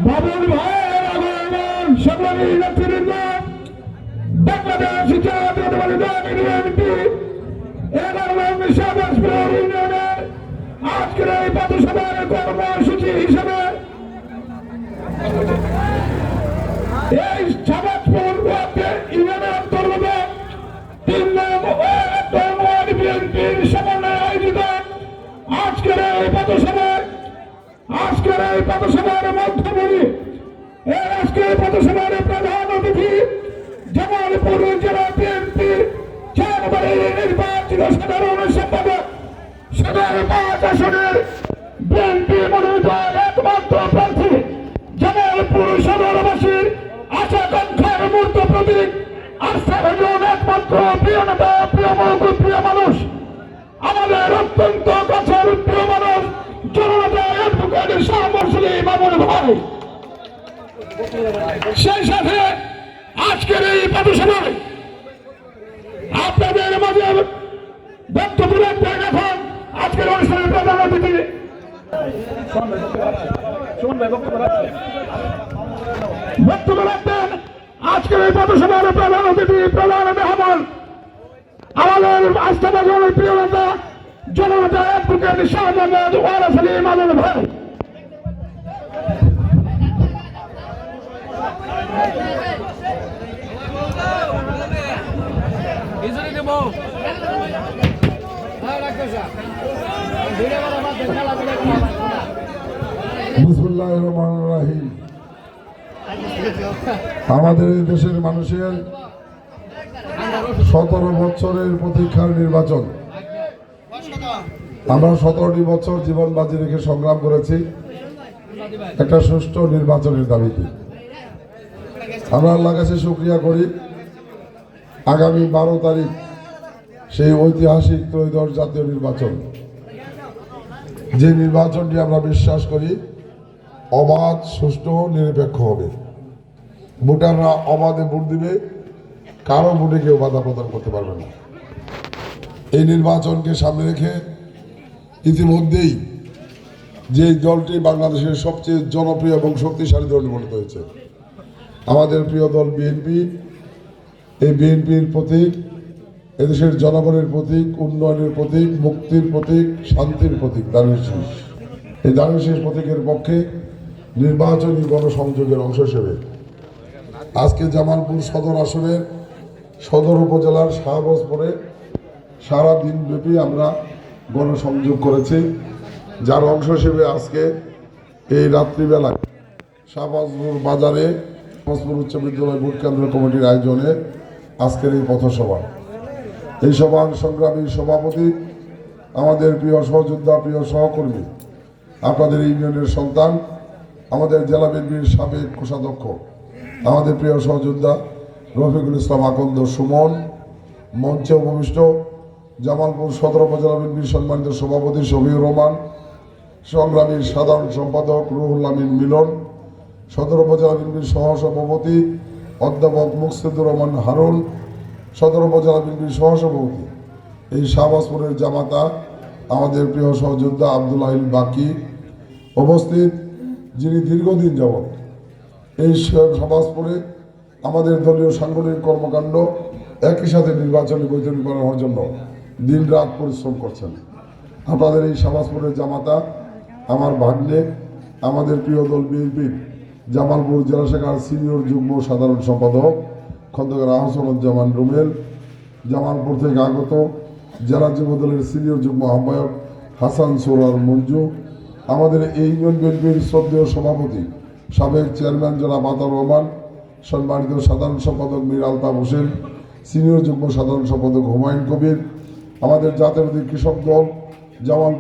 বাবুল ভাইয়ের আগমন সকলের নেতৃবৃন্দ বাংলাদেশ জাতীয়তাবাদী দল বিএনপি 11 নং শাহবাজপুর ইউনিয়নের আজকের এই পথসভার কর্মসূচি হিসেবে এই শাহবাজপুর ইউনিয়নের অন্তর্গত 3 নং ওয়ার্ড বিএনপির সমন্বয়ে আয়োজিত আজকের এই পথসভার মধ্যমণি আজকের পথসভার প্রধান অতিথি জামালপুর জেলা বিএনপির 4 বারের নির্বাচিত সাধারণ সম্পাদক সদর 5 আসনের বিএনপি মনোনীত একমাত্র প্রার্থী জামালপুর সদরবাসীর আশাকাঙ্ক্ষার মূর্ত প্রতীক আস্থার একমাত্র প্রিয় নেতা প্রিয় মানুষ আমাদের অত্যন্ত কাছের প্রিয় মানুষ জনতা অ্যাডভোকেট শাহ মুরসিলি মামুন ভাই। সেই সাথে আজকের এই পথসভায় আপনাদের মাঝে বক্তব্য রাখবেন এখন আজকের অনুষ্ঠানের প্রধান অতিথি বক্তব্য রাখবেন আজকের এই পথসভার প্রধান অতিথি প্রধান মেহমান আমাদের আস্থাভাজনের প্রিয় নেতা জনতা অ্যাডভোকেট শাহ মোহাম্মদ ওয়ারাস আলী মামুন ভাই। বিসমিল্লাহির রহমানির রহিম। আমাদের এই দেশের মানুষের 17 বছরের প্রতীক্ষার নির্বাচন। আমরা 17টি বছর জীবন বাজি রেখে সংগ্রাম করেছি একটা সুষ্ঠু নির্বাচনের দাবিতে। আমরা আল্লাহর কাছে শুকরিয়া করি আগামী 12 তারিখ সেই ঐতিহাসিক ত্রয়োদশ জাতীয় নির্বাচন, যে নির্বাচনটি আমরা বিশ্বাস করি অবাধ সুষ্ঠু নিরপেক্ষ হবে। ভোটাররা অবাধে ভোট দিবে, কারো ভোটে কেউ বাধা প্রদান করতে পারবে না। এই নির্বাচনকে সামনে রেখে ইতিমধ্যেই যে দলটি বাংলাদেশের সবচেয়ে জনপ্রিয় এবং শক্তিশালী দল পরিণত হয়েছে আমাদের প্রিয় দল বিএনপি। এই বিএনপির প্রতীক এদেশের জনগণের প্রতীক, উন্নয়নের প্রতীক, মুক্তির প্রতীক, শান্তির প্রতীক দানের শীষ। এই দানের শীষ প্রতীকের পক্ষে নির্বাচনী গণসংযোগের অংশ হিসেবে আজকে জামালপুর সদর আসনের সদর উপজেলার শাহবাজপুরে সারা দিন ব্যাপী আমরা গণসংযোগ করেছি, যার অংশ হিসেবে আজকে এই রাত্রিবেলায় শাহবাজপুর বাজারে শাহবাজপুর উচ্চ বিদ্যালয় ভোট কেন্দ্র কমিটির আয়োজনে আজকের এই পথসভা। এই সভার সংগ্রামী সভাপতি আমাদের প্রিয় সহযোদ্ধা, প্রিয় সহকর্মী, আপনাদের ইউনিয়নের সন্তান, আমাদের জেলা বিএনপির সাবেক কোষাধ্যক্ষ, আমাদের প্রিয় সহযোদ্ধা রফিকুল ইসলাম আকন্দ সুমন, মঞ্চে উপবিষ্ট জামালপুর সদর উপজেলা বিএনপির সম্মানিত সভাপতি শফিউর রহমান, সংগ্রামী সাধারণ সম্পাদক রুহুল আমিন মিলন, সদর উপজেলা বিএনপির সহসভাপতি অধ্যাপক মুকসিদুর রহমান হারুন, সদর উপজেলা বিএনপির সহসভাপতি এই শাহবাজপুরের জামাতা আমাদের প্রিয় সহযোদ্ধা আব্দুল আহিল বাকি উপস্থিত, যিনি দীর্ঘদিন যাবৎ এই শাহবাজপুরে আমাদের দলীয় সাংগঠনিক কর্মকাণ্ড একই সাথে নির্বাচনী বৈতরণী করার জন্য দিন রাত পরিশ্রম করছেন। আপনাদের এই শাহবাজপুরের জামাতা আমার ভাগ্নে, আমাদের প্রিয় দল বিএনপির জামালপুর জেলা শাখার সিনিয়র যুগ্ম সাধারণ সম্পাদক খন্দকার আহসানুজ্জামান রুমেল, জামালপুর থেকে আগত জেলা যুব দলের সিনিয়র যুগ্ম আহ্বায়ক হাসান সোরার মঞ্জু, আমাদের এই ইউনিয়ন বিএনপির শ্রদ্ধেয় সভাপতি সাবেক চেয়ারম্যান জনাব আতাউর রহমান, সম্মানিত সাধারণ সম্পাদক মীর আলতাফ হোসেন, সিনিয়র যুগ্ম সাধারণ সম্পাদক হুমায়ুন কবির, আমাদের জাতীয়তাবাদী কৃষক দল জামাল